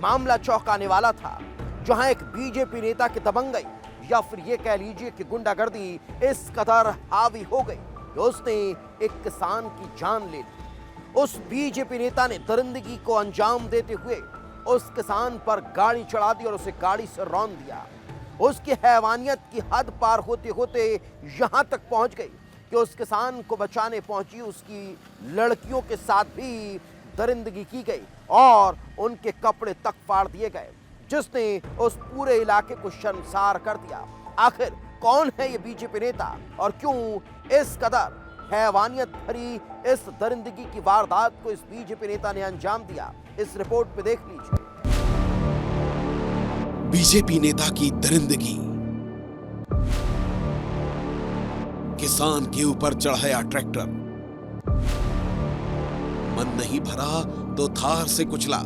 मामला चौंकाने वाला था, जहां एक बीजेपी नेता की दबंगई या फिर ये कह लीजिए कि गुंडागर्दी इस कदर हावी हो गई कि उसने एक किसान की जान ले ली। उस बीजेपी नेता ने दरिंदगी को अंजाम देते हुए उस किसान पर गाड़ी चढ़ा दी और उसे गाड़ी से रौंद दिया। उसकी हैवानियत की हद पार होते होते यहां तक पहुंच गई कि उस किसान को बचाने पहुंची उसकी लड़कियों के साथ भी दरिंदगी की गई और उनके कपड़े तक फाड़ दिए गए, जिसने उस पूरे इलाके को शर्मसार कर दिया। आखिर कौन है ये बीजेपी नेता और क्यों इस कदर हैवानियत भरी इस दरिंदगी की वारदात को इस बीजेपी नेता ने अंजाम दिया, इस रिपोर्ट पे देख लीजिए। बीजेपी नेता की दरिंदगी। किसान के ऊपर चढ़ाया ट्रैक्टर, मन नहीं भरा तो थार से कुचला।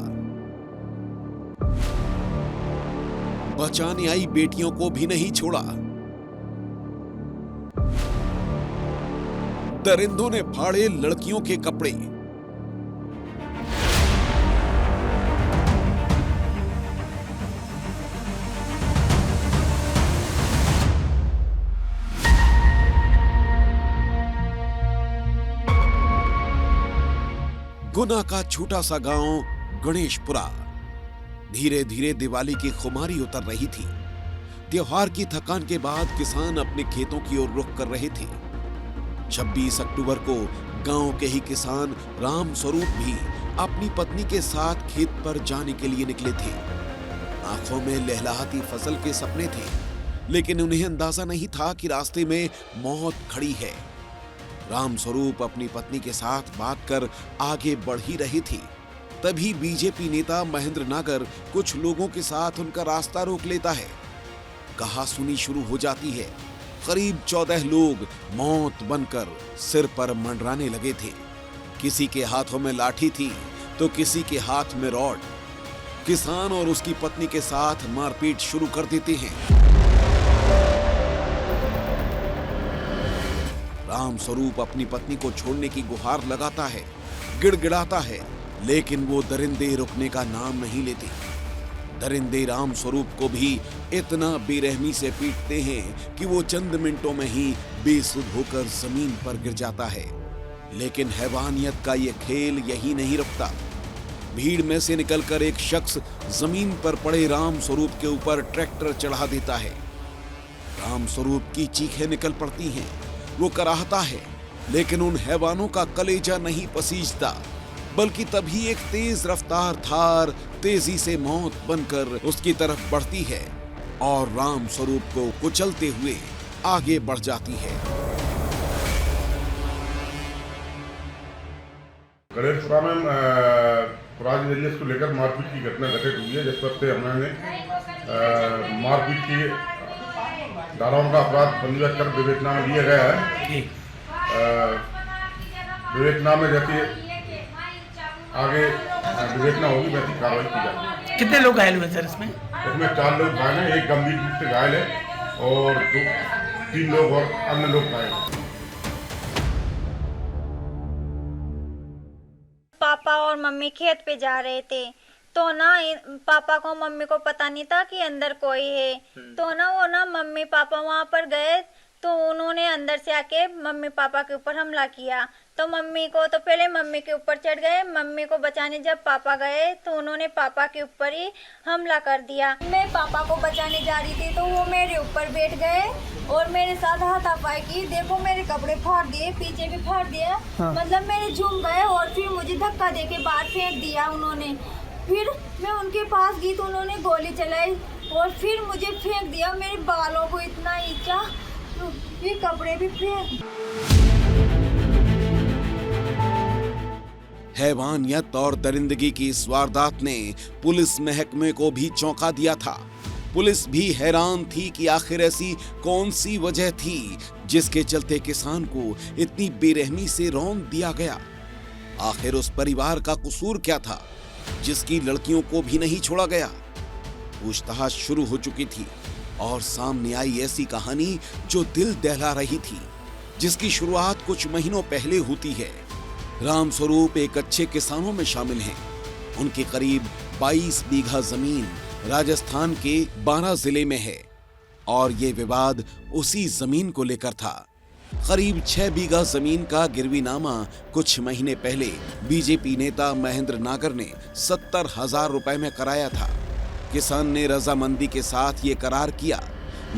बचाने आई बेटियों को भी नहीं छोड़ा। दरिंदों ने फाड़े लड़कियों के कपड़े। गुना का छोटा सा गांव गणेशपुरा। धीरे धीरे दिवाली की खुमारी उतर रही थी। त्योहार की थकान के बाद किसान अपने खेतों की ओर रुख कर रहे थे। 26 अक्टूबर को गांव के ही किसान राम स्वरूप भी अपनी पत्नी के साथ खेत पर जाने के लिए निकले थे। आंखों में लहलहाती फसल के सपने थे, लेकिन उन्हें अंदाजा नहीं था कि रास्ते में मौत खड़ी है। राम स्वरूप अपनी पत्नी के साथ बात कर आगे बढ़ ही रहे थे, तभी बीजेपी नेता महेंद्र नागर कुछ लोगों के साथ उनका रास्ता रोक लेता है। कहा सुनी शुरू हो जाती है। करीब 14 लोग मौत बनकर सिर पर मंडराने लगे थे। किसी के हाथों में लाठी थी तो किसी के हाथ में रॉड। किसान और उसकी पत्नी के साथ मारपीट शुरू कर देते हैं। राम स्वरूप अपनी पत्नी को छोड़ने की गुहार लगाता है, गिड़गिड़ाता है, लेकिन वो दरिंदे रुकने का नाम नहीं लेते। दरिंदे राम स्वरूप को भी इतना बेरहमी से पीटते हैं कि वो चंद मिनटों में ही बेसुध होकर जमीन पर गिर जाता है। लेकिन हैवानियत का ये खेल यही नहीं रुकता। भीड़ में से निकलकर एक शख्स जमीन पर पड़े राम स्वरूप के ऊपर ट्रैक्टर चढ़ा देता है। राम स्वरूप की चीखें निकल पड़ती हैं। वो कराहता है, लेकिन उन हैवानों का कलेजा नहीं पसीजता, बल्कि तभी एक तेज रफ्तार थार तेजी से मौत बनकर उसकी तरफ बढ़ती है और राम स्वरूप को कुचलते हुए आगे बढ़ जाती है। गणेशपुरा में पुरानी रंजिश को लेकर मारपीट की घटना घटित हुई है, जिस पर से हमने मारपीट की धाराओं का अपराध पंजीबद्ध कर विवेचना में लिया गया है। विवेचना में जैसे आगे विवेचना होगी वैसी कार्रवाई की जाएगी। कितने लोग घायल हुए सर इसमें? इसमें 4 लोग घायल हैं, एक गंभीर रूप से घायल है और 3 लोग और अन्य लोग घायल हैं। पापा और मम्मी खेत पे जा रहे थे तो ना पापा को मम्मी को पता नहीं था कि अंदर कोई है। तो ना वो ना मम्मी पापा वहाँ पर गए तो उन्होंने अंदर से आके मम्मी पापा के ऊपर हमला किया। तो मम्मी को तो पहले मम्मी के ऊपर चढ़ गए। मम्मी को बचाने जब पापा गए तो उन्होंने पापा के ऊपर ही हमला कर दिया। मैं पापा को बचाने जा रही थी तो वो मेरे ऊपर बैठ गए और मेरे साथ हाथापाई की। देखो मेरे कपड़े फाड़ दिए, पीछे भी फाड़ दिया। हाँ। मतलब मेरे झूम गए और फिर मुझे धक्का देके बाहर फेंक दिया उन्होंने। फिर मैं उनके पास गई तो उन्होंने गोली चलाई और फिर मुझे फेंक दिया। मेरे बालों को इतना ईंचा, ये कपड़े भी फेंक। हैवानियत और दरिंदगी की इस वारदात ने पुलिस महकमे को भी चौंका दिया था। पुलिस भी हैरान थी कि आखिर ऐसी कौन सी वजह थी जिसके चलते किसान को इतनी बेरहमी से रौंद दिया गया। आखिर उस परिवार का कसूर क्या था जिसकी लड़कियों को भी नहीं छोड़ा गया। पूछताछ शुरू हो चुकी थी और सामने आई ऐसी कहानी जो दिल दहला रही थी, जिसकी शुरुआत कुछ महीनों पहले होती है। राम स्वरूप एक अच्छे किसानों में शामिल हैं। उनके करीब 22 बीघा जमीन राजस्थान के 12 जिले में है और ये विवाद उसी जमीन को लेकर था। करीब 6 बीघा जमीन का गिरवीनामा कुछ महीने पहले बीजेपी नेता महेंद्र नागर ने 70,000 रुपए में कराया था। किसान ने रजामंदी के साथ ये करार किया,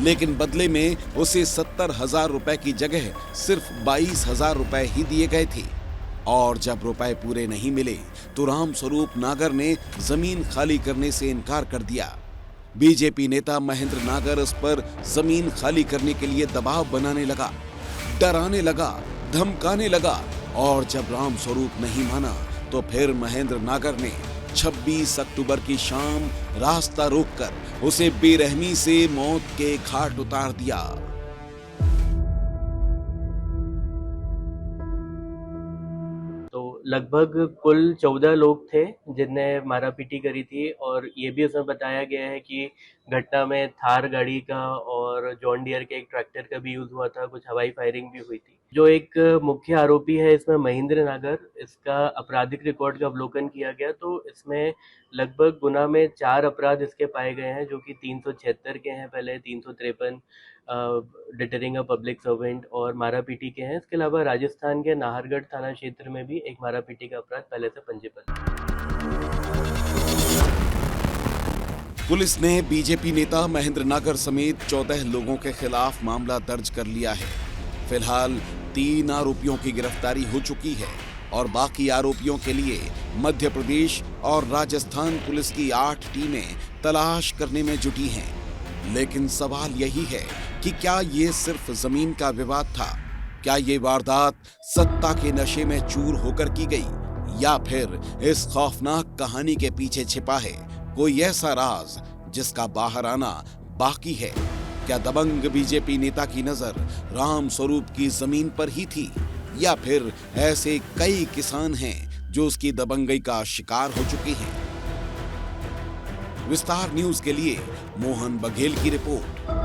लेकिन बदले में उसे 70,000 रुपए की जगह सिर्फ 22,000 रुपए ही दिए गए थे। और जब रुपए पूरे नहीं मिले तो रामस्वरूप नागर ने जमीन खाली करने से इनकार कर दिया। बीजेपी नेता महेंद्र नागर उस पर जमीन खाली करने के लिए दबाव बनाने लगा, डराने लगा, धमकाने लगा और जब रामस्वरूप नहीं माना तो फिर महेंद्र नागर ने 26 अक्टूबर की शाम रास्ता रोककर उसे बेरहमी से मौत के घाट उतार दिया। तो लगभग कुल 14 लोग थे जिनने मारापीटी करी थी और ये भी उसमें बताया गया है कि घटना में थार गाड़ी का और जॉन डियर के एक ट्रैक्टर का भी यूज हुआ था, कुछ हवाई फायरिंग भी हुई थी। जो एक मुख्य आरोपी है इसमें महेंद्र नागर, इसका आपराधिक रिकॉर्ड का अवलोकन किया गया तो इसमें लगभग गुना में 4 अपराध इसके पाए गए हैं, जो कि 376 के हैं, पहले 353 डिटरिंग अ पब्लिक सर्वेंट और मारापीटी के हैं। इसके अलावा राजस्थान के नाहरगढ़ थाना क्षेत्र में भी एक मारापीटी का अपराध पहले से पंजीबद्ध है। पुलिस ने बीजेपी नेता महेंद्र नागर समेत 14 लोगों के खिलाफ मामला दर्ज कर लिया है। फिलहाल 3 आरोपियों की गिरफ्तारी हो चुकी है और बाकी आरोपियों के लिए मध्य प्रदेश और राजस्थान पुलिस की 8 टीमें तलाश करने में जुटी हैं। लेकिन सवाल यही है कि क्या ये सिर्फ जमीन का विवाद था? क्या ये वारदात सत्ता के नशे में चूर होकर की गई या फिर इस खौफनाक कहानी के पीछे छिपा है कोई ऐसा राज जिसका बाहर आना बाकी है? क्या दबंग बीजेपी नेता की नजर रामस्वरूप की जमीन पर ही थी या फिर ऐसे कई किसान हैं जो उसकी दबंगई का शिकार हो चुके हैं? विस्तार न्यूज के लिए मोहन बघेल की रिपोर्ट।